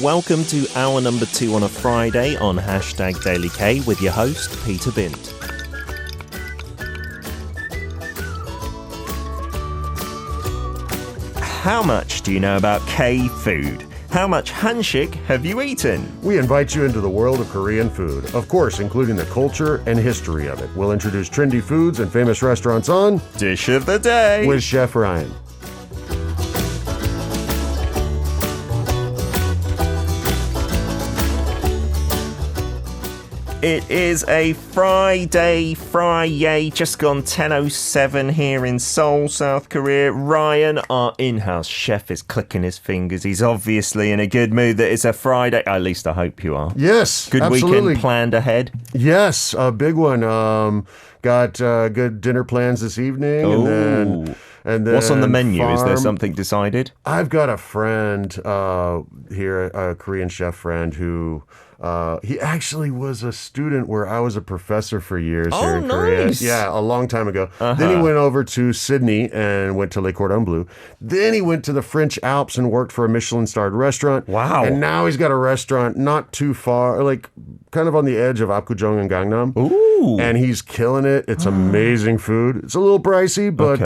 Welcome to hour number 2 on a Friday on Hashtag Daily K with your host, Peter Bint. How much do you know about K food? How much hanshik have you eaten? We invite you into the world of Korean food, of course, including the culture and history of it. We'll introduce trendy foods and famous restaurants on Dish of the Day with Chef Ryan. It is a Friday, just gone 10:07 here in Seoul, South Korea. Ryan, our in-house chef, is clicking his fingers. He's obviously in a good mood that it's a Friday. At least I hope you are. Yes, good absolutely. Weekend planned ahead? Yes, a big one. Got good dinner plans this evening. Ooh. And then what's on the menu? Is there something decided? I've got a friend here, a Korean chef friend who... he actually was a student where I was a professor for years here in Korea. Nice. Yeah, a long time ago. Then he went over to Sydney and went to Le Cordon Bleu. Then he went to the French Alps and worked for a Michelin-starred restaurant. Wow. And now he's got a restaurant not too far, like kind of on the edge of Apgujeong and Gangnam. Ooh. And he's killing it. It's amazing food. It's a little pricey, but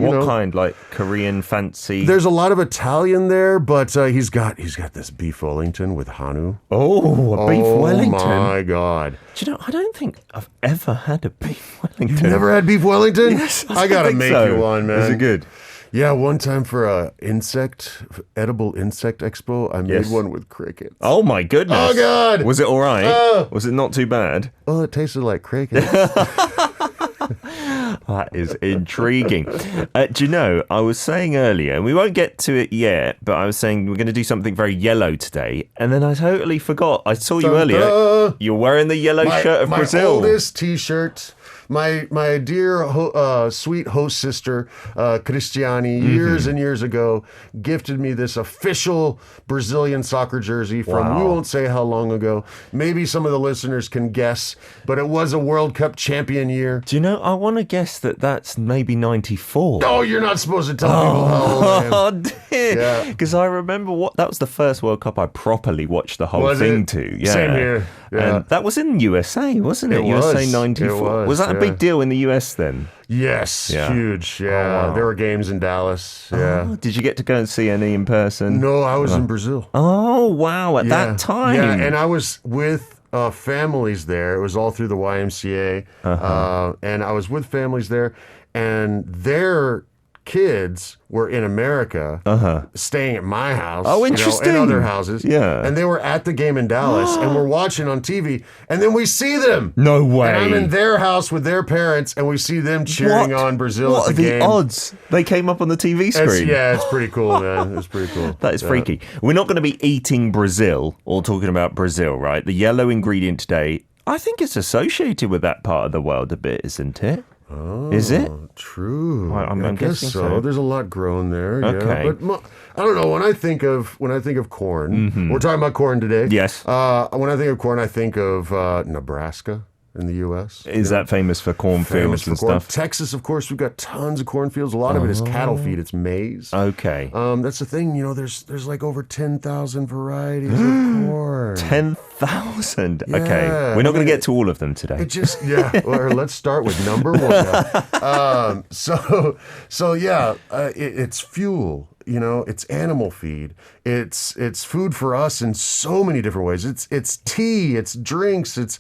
you know. What kind? Like Korean fancy? There's a lot of Italian there, but he's got this beef Wellington with Hanu. Oh, a beef Wellington. Oh my God. Do you know, I don't think I've ever had a beef Wellington. You've never had beef Wellington? Yes. I gotta make you one, man. Is it good? Yeah, one time for a edible insect expo, I made one with crickets. Oh my goodness. Oh God. Was it all right? Was it not too bad? Well, it tasted like crickets. That is intriguing. Do you know, I was saying earlier, and we won't get to it yet, but I was saying we're going to do something very yellow today, and then I totally forgot. I saw you earlier. You're wearing the yellow shirt of Brazil. My oldest T-shirt. My dear sweet host sister, Cristiane, years and years ago, gifted me this official Brazilian soccer jersey from, we won't say how long ago. Maybe some of the listeners can guess, but it was a World Cup champion year. Do you know, I want to guess that that's maybe 94. Oh, you're not supposed to tell people how old I am. Oh, dear. Because I remember that was the first World Cup I properly watched the whole thing to. Yeah. Same here. Yeah. And that was in USA, wasn't it? It was. USA 94. Was that a big deal in the US then? Yes, Yeah. huge. Yeah, Oh, wow. There were games in Dallas. Yeah. Oh, did you get to go and see any in person? No, I was in Brazil. Oh, wow. At that time. Yeah, and I was with families there. It was all through the YMCA. And I was with families there, and their kids were in America staying at my house. Oh, interesting. And other houses. Yeah. And they were at the game in Dallas, and we're watching on TV, and then we see them. No way. And I'm in their house with their parents, and we see them cheering on Brazil What at the are game. the odds? They came up on the TV screen. It's pretty cool, man. It's pretty cool. That is freaky. We're not going to be eating Brazil or talking about Brazil, right? The yellow ingredient today, I think it's associated with that part of the world a bit, isn't it? Oh, is it? True. I guess guessing so. There's a lot grown there. Okay. Yeah. But I don't know. When I think of corn, we're talking about corn today. Yes. When I think of corn, I think of Nebraska in the U.S. Is that famous for cornfields and corn. stuff? Texas, of course, we've got tons of cornfields. A lot of it is cattle feed. It's maize. Okay. That's the thing. You know, there's like over 10,000 varieties of corn. 10,000. Yeah, Okay. We're not going to get to all of them today. It just, well, let's start with number one. It's fuel. You know, it's animal feed. It's food for us in so many different ways. It's tea, it's drinks, it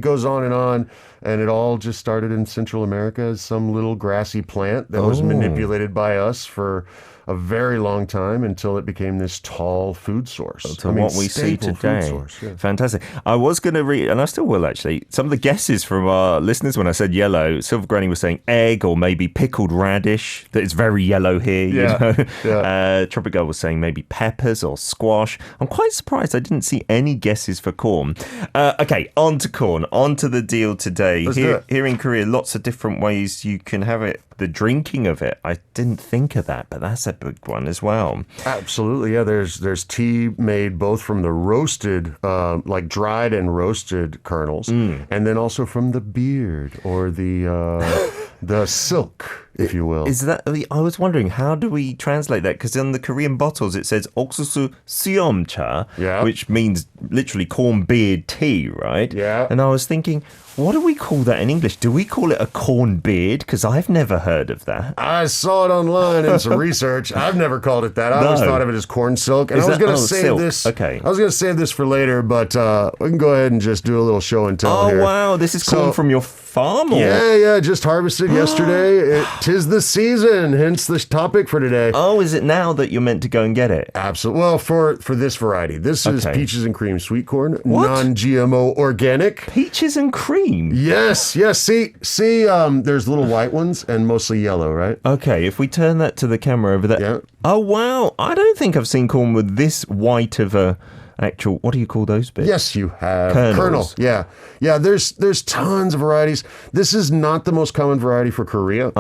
goes on, and it all just started in Central America as some little grassy plant that was manipulated by us for a very long time until it became this tall food source. What we see today. Fantastic. I was going to read, and I still will actually, some of the guesses from our listeners when I said yellow. Silver Granny was saying egg or maybe pickled radish. That is very yellow here. You know? Tropic Girl was saying maybe peppers or squash. I'm quite surprised I didn't see any guesses for corn. Okay, on to corn. On to the deal today. Here in Korea, lots of different ways you can have it. The drinking of it, I didn't think of that, but that's a big one as well. Absolutely, yeah. There's tea made both from the roasted, like dried and roasted kernels, and then also from the beard or the silk. if you will. Is that? I was wondering, how do we translate that? Because on the Korean bottles it says 옥수수 수염차, which means literally corn beard tea, right? Yeah. And I was thinking, what do we call that in English? Do we call it a corn beard? Because I've never heard of that. I saw it online in some research. I've never called it that. I always thought of it as corn silk. And I was going to save this. Okay. I was going to save this for later, but we can go ahead and just do a little show and tell here. Oh, wow. This is corn from your farm? Or? Yeah. Just harvested yesterday. Tis the season, hence the topic for today. Oh, is it now that you're meant to go and get it? Absolutely. Well, for this variety. This is peaches and cream sweet corn. Non-GMO organic. Peaches and cream? Yes. See, there's little white ones and mostly yellow, right? Okay, if we turn that to the camera over there. Yeah. Oh, wow. I don't think I've seen corn with this white of a actual, what do you call those bits? Yes, you have. Kernels. Kernel. Yeah, there's tons of varieties. This is not the most common variety for Korea.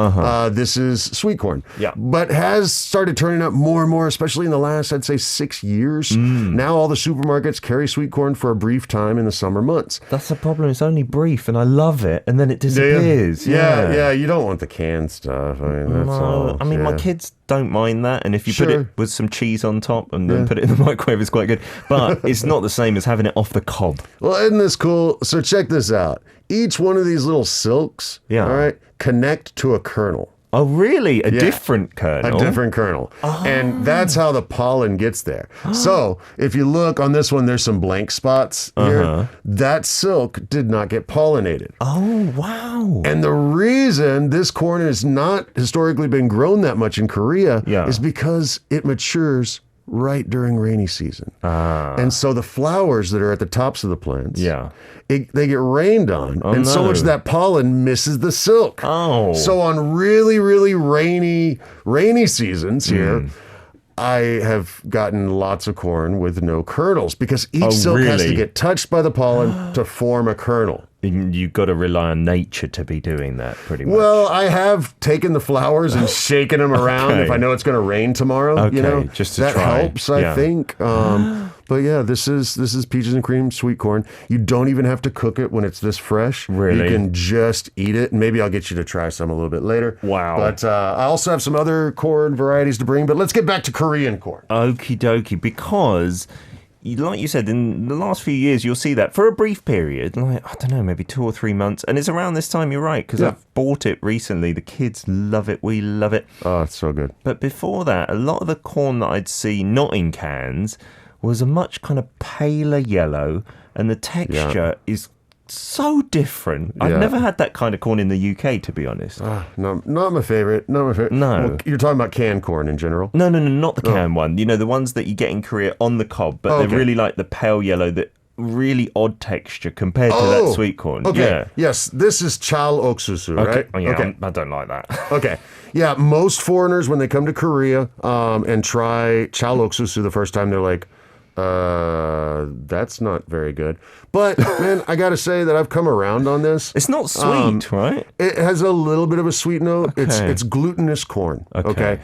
This is sweet corn. Yeah. But has started turning up more and more, especially in the last, I'd say, 6 years. Now all the supermarkets carry sweet corn for a brief time in the summer months. That's the problem. It's only brief, and I love it, and then it disappears. Yeah. You don't want the canned stuff. I mean, that's all. I mean, my kids don't mind that, and if you put it with some cheese on top and then put it in the microwave, it's quite good. But it's not the same as having it off the cob. Well, isn't this cool? So check this out. Each one of these little silks, all right, connect to a kernel. Oh, really? A different kernel? A different kernel. And that's how the pollen gets there. So if you look on this one, there's some blank spots here. That silk did not get pollinated. Oh, wow. And the reason this corn has not historically been grown that much in Korea is because it matures right during rainy season. And so the flowers that are at the tops of the plants, they get rained on, and so much of that pollen misses the silk. So on really, really rainy seasons here, I have gotten lots of corn with no kernels because each silk has to get touched by the pollen to form a kernel. You've got to rely on nature to be doing that, pretty much. Well, I have taken the flowers and shaken them around if I know it's going to rain tomorrow. You know, just to that try. helps, I think. But yeah, this is peaches and cream sweet corn. You don't even have to cook it when it's this fresh. Really? You can just eat it. And maybe I'll get you to try some a little bit later. Wow. But I also have some other corn varieties to bring. But let's get back to Korean corn. Okie dokie, because like you said, in the last few years, you'll see that for a brief period, like, I don't know, maybe 2 or 3 months. And it's around this time, you're right, because I've bought it recently. The kids love it. We love it. Oh, it's so good. But before that, a lot of the corn that I'd see not in cans was a much kind of paler yellow, and the texture is so different. I've never had that kind of corn in the UK, to be honest. No, not my favorite. Not my favorite. No. Well, you're talking about canned corn in general? No, not the canned one. You know, the ones that you get in Korea on the cob, but they're really like the pale yellow, that really odd texture compared to that sweet corn. Okay. Yeah. Yes, this is chal oksusu, right? Oh, yeah, I don't like that. Okay. Yeah, most foreigners, when they come to Korea and try chal oksusu the first time, they're like, that's not very good. But man, I gotta say that I've come around on this. It's not sweet, right? It has a little bit of a sweet note. It's glutinous corn. Okay.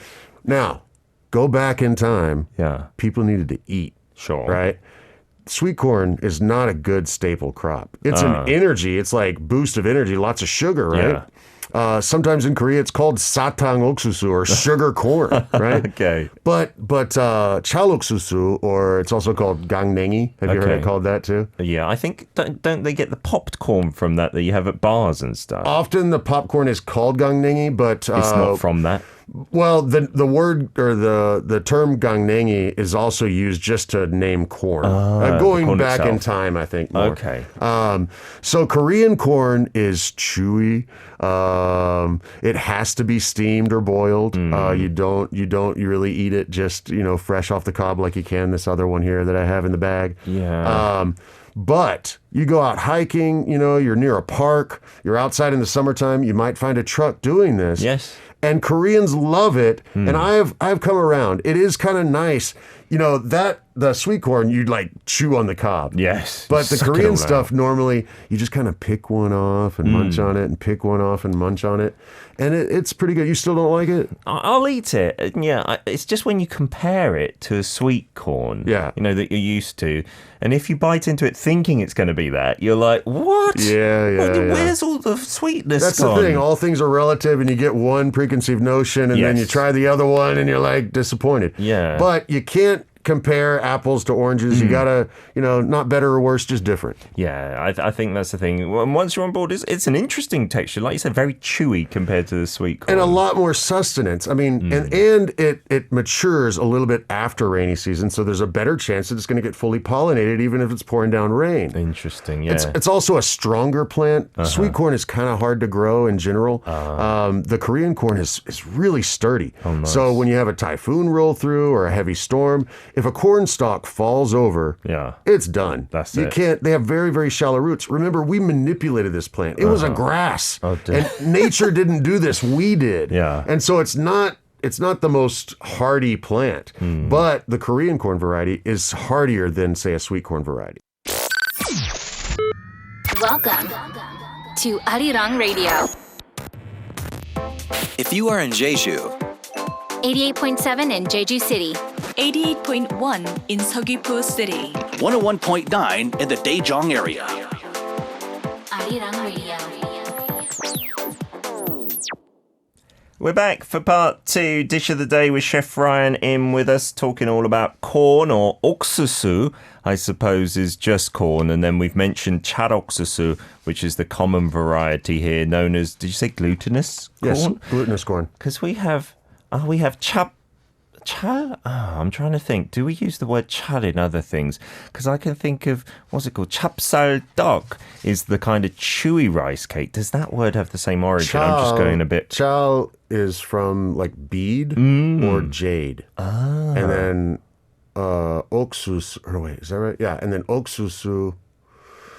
Now, go back in time. Yeah. People needed to eat. Sure. Right? Sweet corn is not a good staple crop. It's an energy. It's like boost of energy, lots of sugar, right? Yeah. Sometimes in Korea it's called satang oksusu, or sugar corn, right? Okay. But chal oksusu, or it's also called gangnengi. Have you heard it called that too? Yeah, I think don't they get the popped corn from that you have at bars and stuff? Often the popcorn is called gangnengi, but it's not from that. Well, the word or the term gangnengi is also used just to name corn. Going corn back in time, I think more. Okay. So Korean corn is chewy. It has to be steamed or boiled. You don't really eat it just fresh off the cob like you can this other one here that I have in the bag. Yeah. But you go out hiking, you're near a park, you're outside in the summertime, you might find a truck doing this. Yes. And Koreans love it. And I've come around. It is kind of nice. That the sweet corn, you'd like chew on the cob. Yes. But the Korean stuff, normally, you just kind of pick one off and munch on it, and pick one off and munch on it. And it's pretty good. You still don't like it? I'll eat it. Yeah. It's just when you compare it to a sweet corn, that you're used to. And if you bite into it thinking it's going to be me that, you're like, what? Yeah. Where's all the sweetness That's gone? the thing. All things are relative, and you get one preconceived notion, and then you try the other one, and you're like disappointed. Yeah. But you can't compare apples to oranges. You gotta, not better or worse, just different. Yeah, I think that's the thing. And once you're on board, it's an interesting texture. Like you said, very chewy compared to the sweet corn. And a lot more sustenance. I mean, and it matures a little bit after rainy season, so there's a better chance that it's going to get fully pollinated, even if it's pouring down rain. Interesting, yeah. It's also a stronger plant. Sweet corn is kind of hard to grow in general. The Korean corn is really sturdy. Oh, nice. So when you have a typhoon roll through or a heavy storm, if a corn stalk falls over, it's done. That's you it. can't. They have very, very shallow roots. Remember, we manipulated this plant. It was a grass, and nature didn't do this. We did. Yeah. And so it's not the most hardy plant, but the Korean corn variety is hardier than, say, a sweet corn variety. Welcome to Arirang Radio. If you are in Jeju, 88.7 in Jeju City. 88.1 in Seogwipo City. 101.9 in the Daejeong area. Arirang Radio. We're back for part 2, Dish of the Day, with Chef Ryan in with us, talking all about corn, or 옥수수, I suppose is just corn. And then we've mentioned 찰옥수수, which is the common variety here, known as, did you say glutinous corn? Yes, glutinous corn. Because we have chal. I'm trying to think. Do we use the word chal in other things? Because I can think of, what's it called? 찹쌀떡 is the kind of chewy rice cake. Does that word have the same origin? I'm just going a bit. Chal is from like bead or jade. And then 옥수수, or wait, is that right? Yeah, and then 옥수수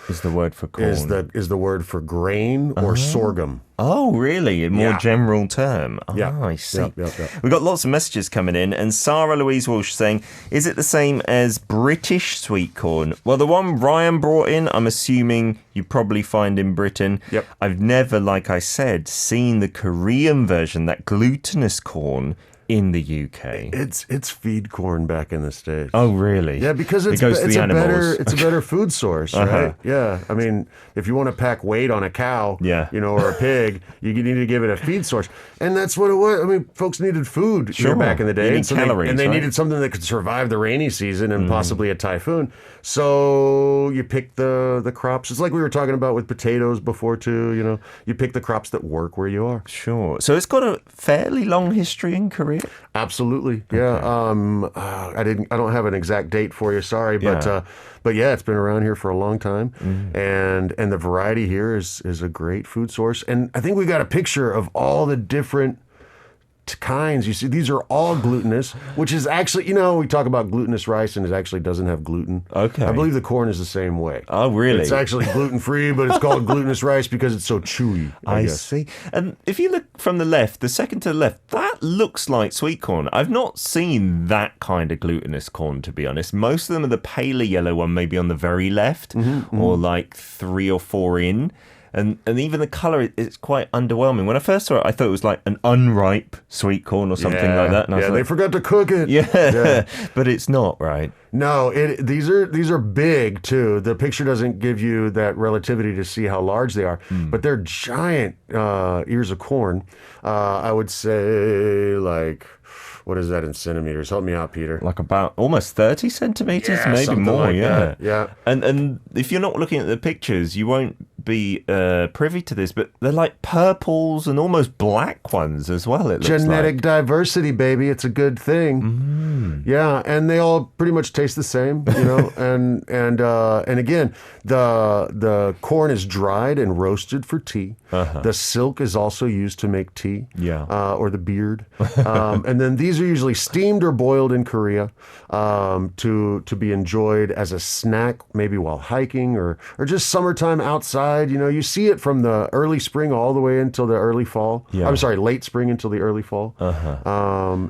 is the word for corn. Is the word for grain or sorghum. Oh, really? A more general term. Oh, Yeah. I see. Yep. We've got lots of messages coming in, and Sarah Louise Walsh saying, is it the same as British sweet corn? Well, the one Ryan brought in, I'm assuming you probably find in Britain. Yep. I've never, like I said, seen the Korean version, that glutinous corn, in the UK. It's feed corn back in the States. Oh, really? Yeah, because it's a better food source, right? Yeah. I mean, if you want to pack weight on a cow, or a pig, you need to give it a feed source. And that's what it was. I mean, folks needed food back in the day. You need calories, they right? needed something that could survive the rainy season and possibly a typhoon. So you pick the crops. It's like we were talking about with potatoes before too, you pick the crops that work where you are. Sure. So it's got a fairly long history in Korea? Absolutely, yeah. I don't have an exact date for you. Sorry, but yeah, it's been around here for a long time, and the variety here is a great food source. And I think we got a picture of all the different kinds. You see, these are all glutinous, which is actually, we talk about glutinous rice, and it actually doesn't have gluten. Okay. I believe the corn is the same way. Oh, really? It's actually gluten-free, but it's called glutinous rice because it's so chewy. I see. And if you look from the left, the second to the left, that looks like sweet corn. I've not seen that kind of glutinous corn, to be honest. Most of them are the paler yellow one, maybe on the very left, or like 3 or 4 in. And even the colour is quite underwhelming. When I first saw it, I thought it was like an unripe sweet corn or something like that. And I was they forgot to cook it. Yeah, but it's not, right? No, these are big too. The picture doesn't give you that relativity to see how large they are, but they're giant ears of corn. I would say like, what is that in centimeters? Help me out, Peter. Like about almost 30 centimeters, maybe more. Like that. Yeah. And if you're not looking at the pictures, you won't be privy to this, but they're like purples and almost black ones as well. It looks genetic diversity, baby. It's a good thing. Yeah, and they all pretty much taste the same, and again, the corn is dried and roasted for tea. The silk is also used to make tea. Or the beard. And then these are usually steamed or boiled in Korea to be enjoyed as a snack, maybe while hiking or just summertime outside. You see it from the early spring all the way until the early fall. I'm sorry, late spring until the early fall.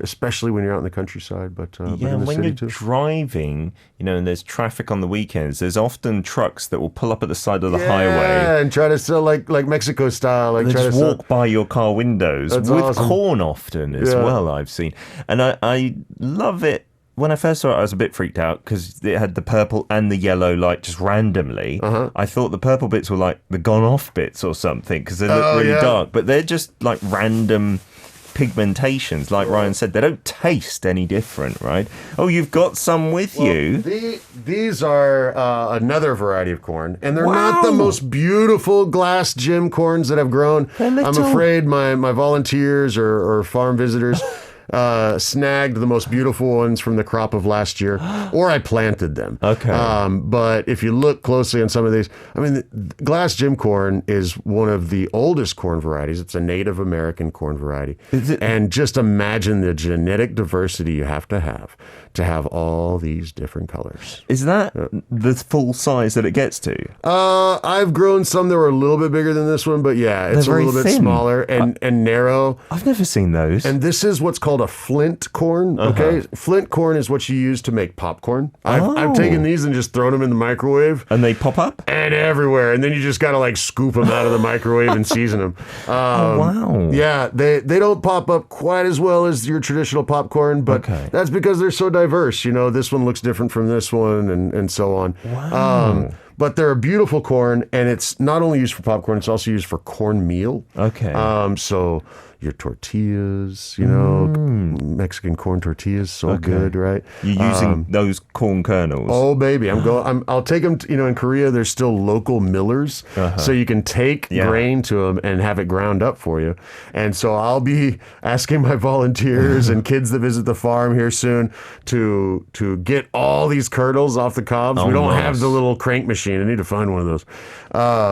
Especially when you're out in the countryside, but in the when city you're too. driving, and there's traffic on the weekends, there's often trucks that will pull up at the side of the Yeah, highway and try to sell like Mexico style. Like they try just to walk by your car windows That's with awesome. corn often as well, I've seen. And I love it when I first saw it, I was a bit freaked out because it had the purple and the yellow like just randomly. I thought the purple bits were like the gone off bits or something because they look really dark, but they're just like random pigmentations. Like Ryan said, they don't taste any different, right? Oh, you've got some with you. These are another variety of corn, and they're not the most beautiful glass gem corns that have grown. I'm afraid my volunteers or farm visitors snagged the most beautiful ones from the crop of last year, or I planted them. Okay. But if you look closely on some of these, I mean, the glass gem corn is one of the oldest corn varieties. It's a Native American corn variety. And just imagine the genetic diversity you have to have all these different colors. Is that the full size that it gets to? I've grown some that were a little bit bigger than this one, but yeah, it's a little bit smaller and narrow. I've never seen those. And this is what's called a flint corn. Okay, flint corn is what you use to make popcorn. I've taken these and just thrown them in the microwave, and they pop up and everywhere. And then you just gotta like scoop them out of the microwave and season them. Wow! Yeah, they don't pop up quite as well as your traditional popcorn, but that's because they're so diverse. You know, this one looks different from this one, and so on. Wow. But they're a beautiful corn, and it's not only used for popcorn; it's also used for cornmeal. Okay. So your tortillas, you know, Mexican corn tortillas, so good, right? You're using those corn kernels. Oh, baby, I'll take them. You know, in Korea, there's still local millers, so you can take grain to them and have it ground up for you. And so I'll be asking my volunteers and kids that visit the farm here soon to get all these kernels off the cobs. We don't have the little crank machine. I need to find one of those.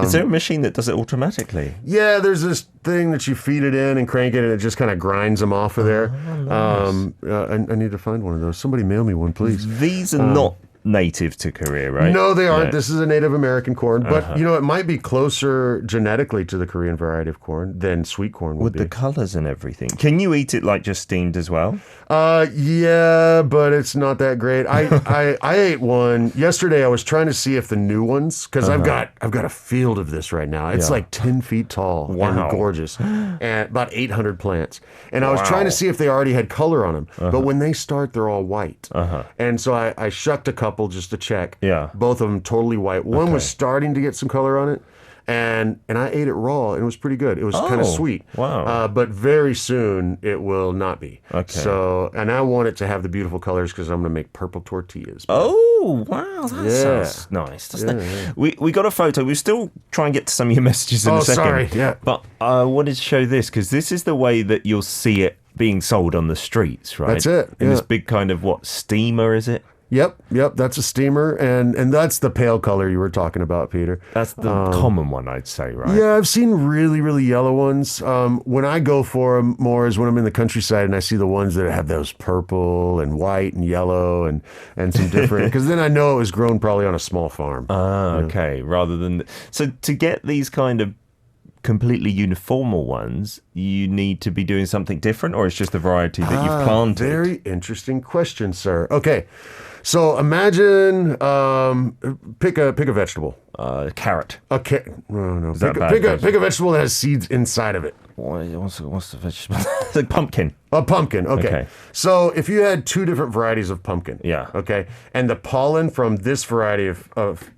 Is there a machine that does it automatically? Yeah, there's this thing that you feed it in and crank it, and it just kind of grinds them off of there. Nice. I need to find one of those. Somebody mail me one, please. These are not native to Korea, right? No, they aren't. This is a Native American corn, but you know, it might be closer genetically to the Korean variety of corn than sweet corn would be. With the colors and everything. Can you eat it like just steamed as well? Yeah, but it's not that great. I ate one yesterday. I was trying to see if the new ones, because I've got a field of this right now. It's like 10 feet tall and gorgeous, and about 800 plants. And I was trying to see if they already had color on them. But when they start, they're all white. And so I shucked a couple just to check. Yeah. Both of them totally white. One was starting to get some color on it. And I ate it raw, and it was pretty good. It was kind of sweet. Wow. But very soon, it will not be. Okay. So, and I want it to have the beautiful colors because I'm going to make purple tortillas. Oh, wow. That sounds nice, doesn't it? We got a photo. We'll still try and get to some of your messages in a second. Sorry. Yeah. But I wanted to show this because this is the way that you'll see it being sold on the streets, right? That's it. In this big kind of, steamer, is it? Yep. That's a steamer, and that's the pale color you were talking about, Peter. That's the common one, I'd say, right? Yeah, I've seen really, really yellow ones. When I go for them more is when I'm in the countryside and I see the ones that have those purple and white and yellow and some different, because then I know it was grown probably on a small farm. Okay. Rather than... So to get these kind of completely uniformal ones, you need to be doing something different, or it's just the variety that you've planted? Very interesting question, sir. Okay. So imagine, pick a vegetable. Carrot. No. Is that Pick a vegetable that has seeds inside of it. What's the vegetable? Like pumpkin. A pumpkin. Okay. So if you had two different varieties of pumpkin. Yeah. Okay. And the pollen from this variety of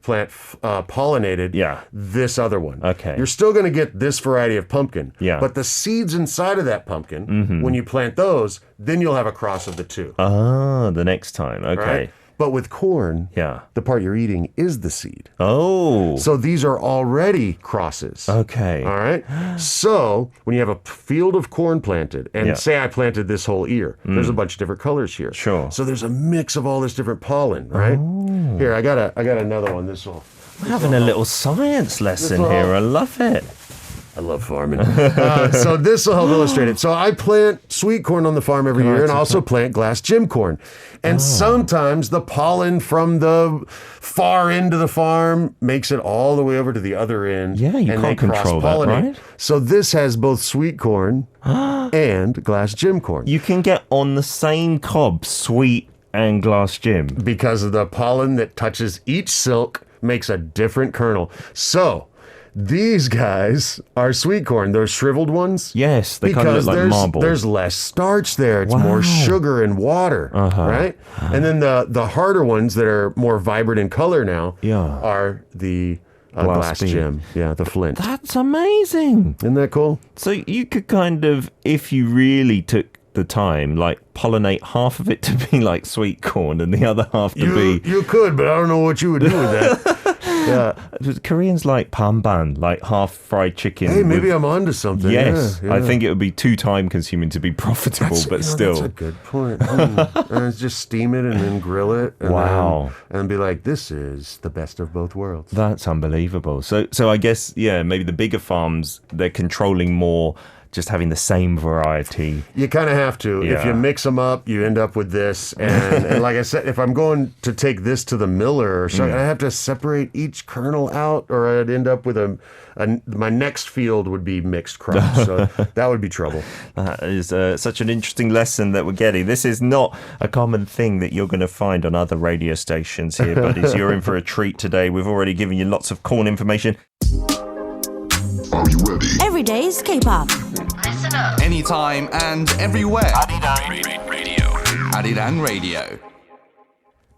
plant pollinated. This other one. Okay. You're still going to get this variety of pumpkin. Yeah. But the seeds inside of that pumpkin, when you plant those, then you'll have a cross of the two. The next time. Okay. Right? But with corn, the part you're eating is the seed. Oh. So these are already crosses. Okay. All right. So when you have a field of corn planted, and say I planted this whole ear, there's a bunch of different colors here. Sure. So there's a mix of all this different pollen, right? Oh. Here, I got another one. We're having a little science lesson here. I love it. I love farming. So this will help illustrate it. So I plant sweet corn on the farm every year, and also plant glass gem corn. And sometimes the pollen from the far end of the farm makes it all the way over to the other end. Yeah, you can't control that, right? So this has both sweet corn and glass gem corn. You can get on the same cob sweet and glass gem. Because of the pollen that touches each silk makes a different kernel. So These guys are sweet corn. They're shriveled ones. Yes, they kind of look like marble. There's less starch there. It's more sugar and water, right? And then the harder ones that are more vibrant in color now are the glass gem. Yeah, the flint. That's amazing. Isn't that cool? So you could kind of, if you really took the time, like pollinate half of it to be like sweet corn and the other half to be... You could, but I don't know what you would do with that. Yeah. Koreans like pamban, like half fried chicken. Hey, maybe I'm onto something. Yes. Yeah. I think it would be too time consuming to be profitable, but still. That's a good point. And just steam it and then grill it. And and be like, this is the best of both worlds. That's unbelievable. So I guess, maybe the bigger farms, they're controlling more just having the same variety. You kind of have to. Yeah. If you mix them up, you end up with this. And like I said, if I'm going to take this to the miller or something, I have to separate each kernel out, or I'd end up with my next field would be mixed crops. So that would be trouble. That is such an interesting lesson that we're getting. This is not a common thing that you're going to find on other radio stations here, buddies. You're in for a treat today. We've already given you lots of corn information. Are you ready? Every day's K-pop. Listen up. Anytime and everywhere. Arirang Radio.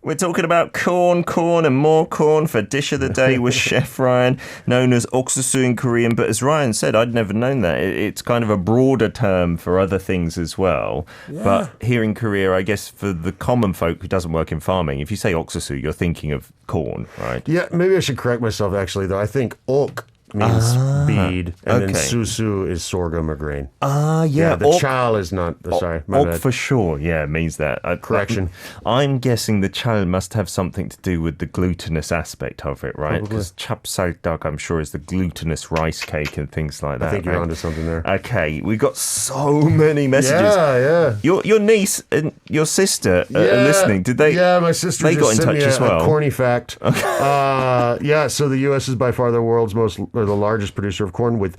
We're talking about corn, and more corn for Dish of the Day with Chef Ryan, known as oksusu in Korean. But as Ryan said, I'd never known that. It's kind of a broader term for other things as well. Yeah. But here in Korea, I guess for the common folk who doesn't work in farming, if you say oksusu, you're thinking of corn, right? Yeah, maybe I should correct myself, actually, though. I think ok means bead, and then susu is sorghum or grain. Yeah. The chal is not, sorry, my ok bad. for sure, means that. Correction. I'm guessing the chal must have something to do with the glutinous aspect of it, right? Because chapsaltak, I'm sure, is the glutinous rice cake and things like that. I think you're onto something there. Okay, we've got so many messages. Yeah. Your niece and your sister are listening. Did they? Yeah, my sister they just got in sent touch me as well. A corny fact. Okay. So the U.S. is by far the world's the largest producer of corn with,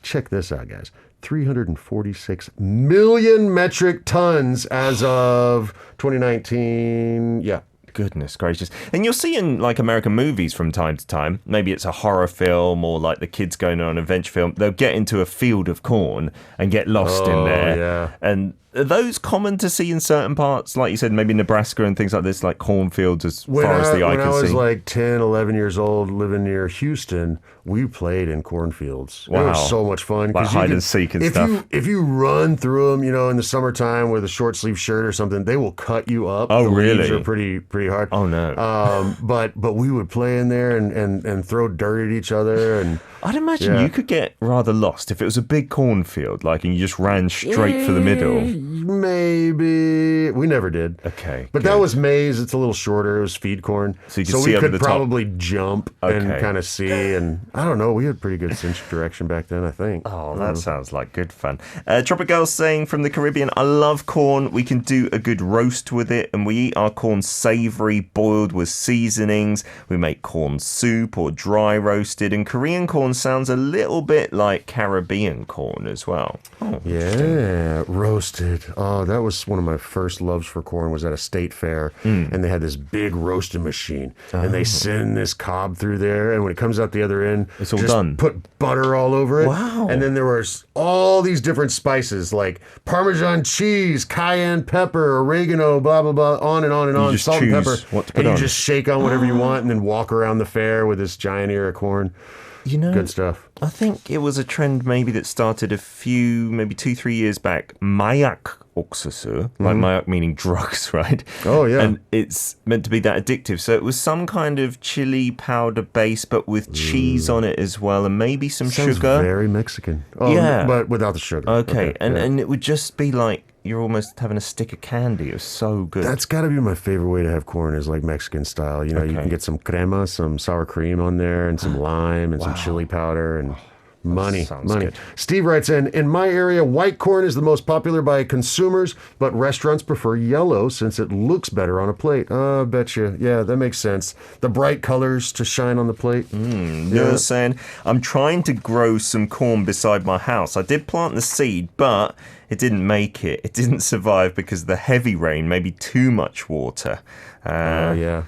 check this out, guys, 346 million metric tons as of 2019. Yeah. Goodness gracious. And you'll see in like American movies from time to time, maybe it's a horror film or like the kids going on an adventure film, they'll get into a field of corn and get lost in there. Yeah. And are those common to see in certain parts? Like you said, maybe Nebraska and things like this, like cornfields as far as the eye can see? When I was like 10, 11 years old, living near Houston, we played in cornfields. Wow. It was so much fun. Like hide and seek and stuff. If you run through them, in the summertime with a short sleeve shirt or something, they will cut you up. Oh, the really? leaves are pretty hard. Oh, no. But we would play in there and throw dirt at each other. And I'd imagine you could get rather lost if it was a big cornfield, like, and you just ran straight for the middle. Maybe. We never did. Okay. But that was maize. It's a little shorter. It was feed corn. So you could see over the top. Probably jump and kind of see. And I don't know. We had pretty good sense of direction back then, I think. Oh, that sounds like good fun. Tropic Girl saying from the Caribbean, I love corn. We can do a good roast with it. And we eat our corn savory, boiled with seasonings. We make corn soup or dry roasted. And Korean corn sounds a little bit like Caribbean corn as well. Oh, yeah, roasted. Oh, that was one of my first loves for corn, was at a state fair. And they had this big roasting machine. And they send this cob through there. And when it comes out the other end, it's all just done. Put butter all over it. Wow. And then there was all these different spices like Parmesan cheese, cayenne pepper, oregano, blah, blah, blah, on and on and on. Salt and pepper. What to put and on. You just shake on whatever you want and then walk around the fair with this giant ear of corn. Good stuff. I think it was a trend maybe that started maybe 2-3 years back. Mayak oksusu, like mayak meaning drugs, right? Oh, yeah. And it's meant to be that addictive. So it was some kind of chili powder base, but with cheese on it as well, and maybe some Sounds sugar. Very Mexican. Oh, yeah. But without the sugar. Okay. And it would just be like you're almost having a stick of candy. It was so good. That's got to be my favorite way to have corn, is like Mexican style. You can get some crema, some sour cream on there, and some lime and some chili powder and money. Good. Steve writes in my area, white corn is the most popular by consumers, but restaurants prefer yellow since it looks better on a plate. I bet you. Yeah, that makes sense. The bright colors to shine on the plate. You're saying, I'm trying to grow some corn beside my house. I did plant the seed, but it didn't make it. It didn't survive because of the heavy rain, maybe too much water. Yeah.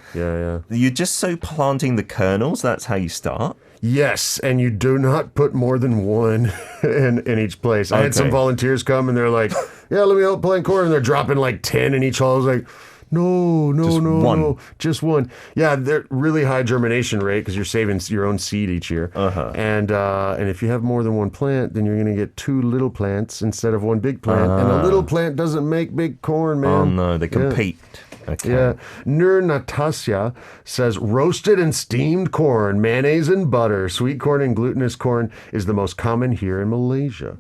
You're just so planting the kernels, that's how you start? Yes, and you do not put more than one in each place. I had some volunteers come and they're like, yeah, let me help plant corn. And they're dropping like 10 in each hole. I was like, no, just one. Yeah, they're really high germination rate because you're saving your own seed each year. And if you have more than one plant, then you're going to get 2 little plants instead of one big plant. And a little plant doesn't make big corn, man. Oh, no, they compete. Okay. Yeah. Nur Natasya says roasted and steamed corn, mayonnaise and butter, sweet corn and glutinous corn is the most common here in Malaysia.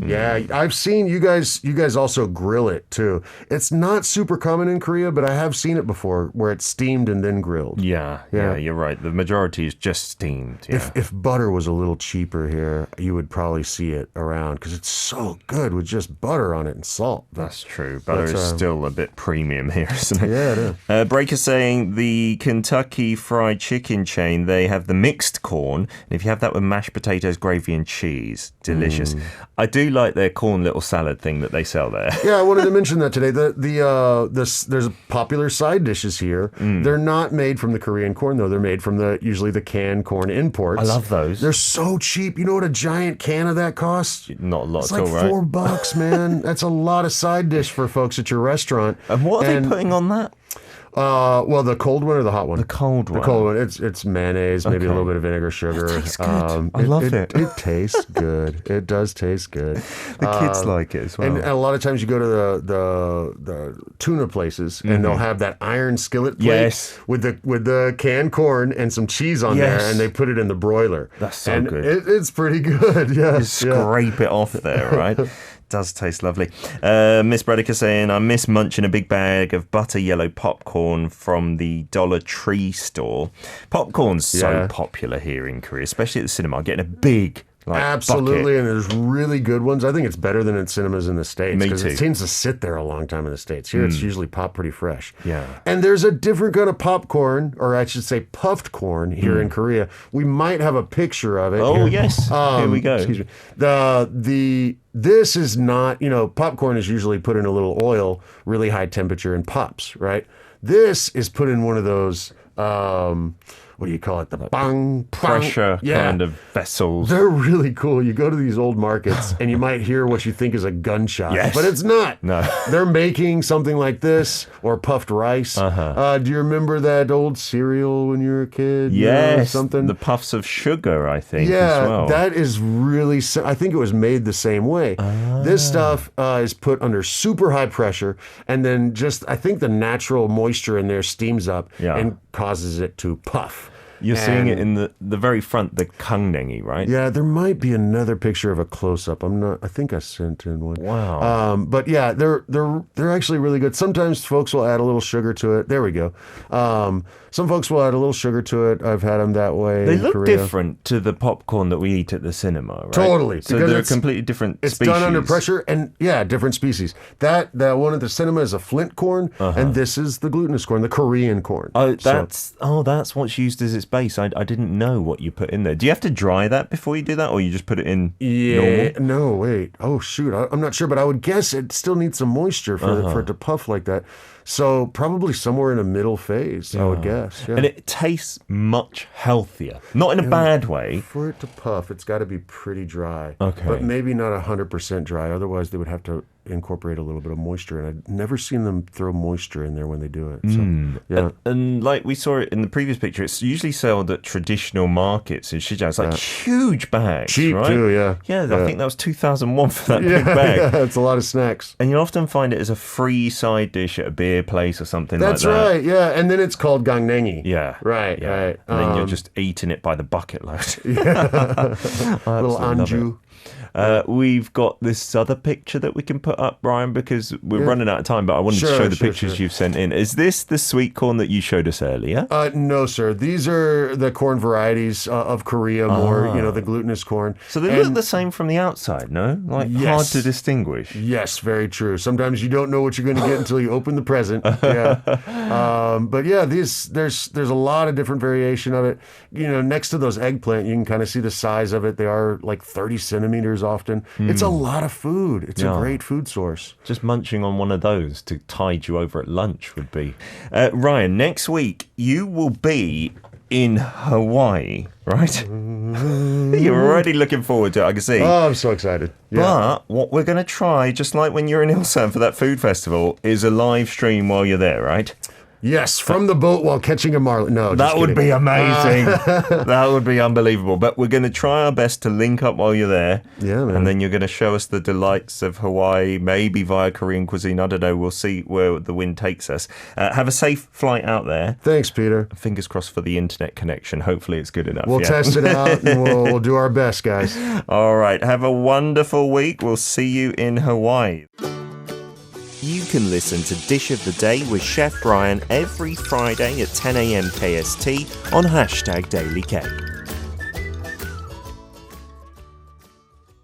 Yeah, I've seen you guys also grill it too. It's not super common in Korea, but I have seen it before where it's steamed and then grilled. Yeah, you're right. The majority is just steamed. Yeah. If butter was a little cheaper here, you would probably see it around because it's so good with just butter on it and salt. That's true. Butter is still a bit premium here, isn't it? Yeah, it is. Breaker saying the Kentucky Fried Chicken chain, they have the mixed corn. And if you have that with mashed potatoes, gravy and cheese, delicious. I do like their corn little salad thing that they sell there. Yeah, I wanted to mention that today. There's popular side dishes here. They're not made from the Korean corn, though. They're made from usually the canned corn imports. I love those. They're so cheap. You know what a giant can of that costs? Not a lot it's at like all, right? $4, man. That's a lot of side dish for folks at your restaurant. And what are they putting on that? Well, the cold one or the hot one? The cold one. The cold one. It's mayonnaise, maybe a little bit of vinegar, sugar. It tastes good. I love it. It tastes good. It does taste good. The kids like it as well. And a lot of times you go to the tuna places and they'll have that iron skillet plate with the canned corn and some cheese on there, and they put it in the broiler. That's so good. It's pretty good. Yeah, you scrape it off there, right? Does taste lovely. Miss Bredica saying, I miss munching a big bag of butter yellow popcorn from the Dollar Tree store. Popcorn's so popular here in Korea, especially at the cinema. Getting a big absolutely, bucket. and there's really good ones. I think it's better than at cinemas in the States. Me because too. it seems to sit there a long time in the States. Here it's usually popped pretty fresh. Yeah. And there's a different kind of popcorn, or I should say puffed corn here in Korea. We might have a picture of it. Oh, here. yes. Here we go. Excuse me. This is not, popcorn is usually put in a little oil, really high temperature, and pops, right? This is put in one of those, what do you call it? The bang, pressure kind of vessels. They're really cool. You go to these old markets and you might hear what you think is a gunshot, but it's not. No. They're making something like this or puffed rice. Do you remember that old cereal when you were a kid? Yes, something. The puffs of sugar, I think, yeah, as well. that is really, I think it was made the same way. This stuff is put under super high pressure and then I think the natural moisture in there steams up and causes it to puff. You're seeing it in the very front, the kangnengi, right? Yeah, there might be another picture of a close-up. I think I sent in one. Wow. But yeah, they're actually really good. Sometimes folks will add a little sugar to it. There we go. Some folks will add a little sugar to it. I've had them that way. They look Korea. different to the popcorn that we eat at the cinema, right? Totally. So they're completely different It's species. done under pressure and, different species. That one at the cinema is a flint corn, and this is the glutinous corn, the Korean corn. Oh, that's what's used as its base. I didn't know what you put in there. Do you have to dry that before you do that, or you just put it in normal? No, wait. Oh, shoot. I'm not sure, but I would guess it still needs some moisture for it to puff like that. So probably somewhere in a middle phase, I would guess. Yeah. And it tastes much healthier. Not in a bad way. For it to puff, it's got to be pretty dry. Okay. But maybe not 100% dry. Otherwise, they would have to incorporate a little bit of moisture. And I've never seen them throw moisture in there when they do it. So, yeah. And like we saw it in the previous picture, it's usually sold at traditional markets in Shijiazhuang. It's like huge bags. Cheap right? too, yeah. Yeah, I think that was 2001 for that big bag. Yeah, it's a lot of snacks. And you'll often find it as a free side dish at a beer place or something That's like that. right, yeah. And then it's called gangnengi. Yeah. Right, right. And then you're just eating it by the bucket load. Little anju. We've got this other picture that we can put up, Brian, because we're running out of time, but I wanted to show the pictures you've sent in. Is this the sweet corn that you showed us earlier? No, sir. These are the corn varieties of Korea, more, the glutinous corn. So they look the same from the outside, no? Hard to distinguish. Yes, very true. Sometimes you don't know what you're going to get until you open the present. Yeah. But yeah, there's a lot of different variation of it. Next to those eggplant, you can kind of see the size of it. They are like 30 centimeters centimeters often. It's a lot of food. It's a great food source. Just munching on one of those to tide you over at lunch would be. Ryan, next week you will be in Hawaii, right? You're already looking forward to it, I can see. Oh, I'm so excited. Yeah. But what we're going to try, just like when you're in Ilsan for that food festival, is a live stream while you're there, right? Yes, from the boat while catching a marlin. No, that would be amazing. That would be unbelievable. But we're going to try our best to link up while you're there. Yeah, man. And then you're going to show us the delights of Hawaii, maybe via Korean cuisine. I don't know. We'll see where the wind takes us. Have a safe flight out there. Thanks, Peter. Fingers crossed for the internet connection. Hopefully it's good enough. We'll test it out and we'll do our best, guys. All right. Have a wonderful week. We'll see you in Hawaii. You can listen to Dish of the Day with Chef Brian every Friday at 10 a.m. KST on #DailyK.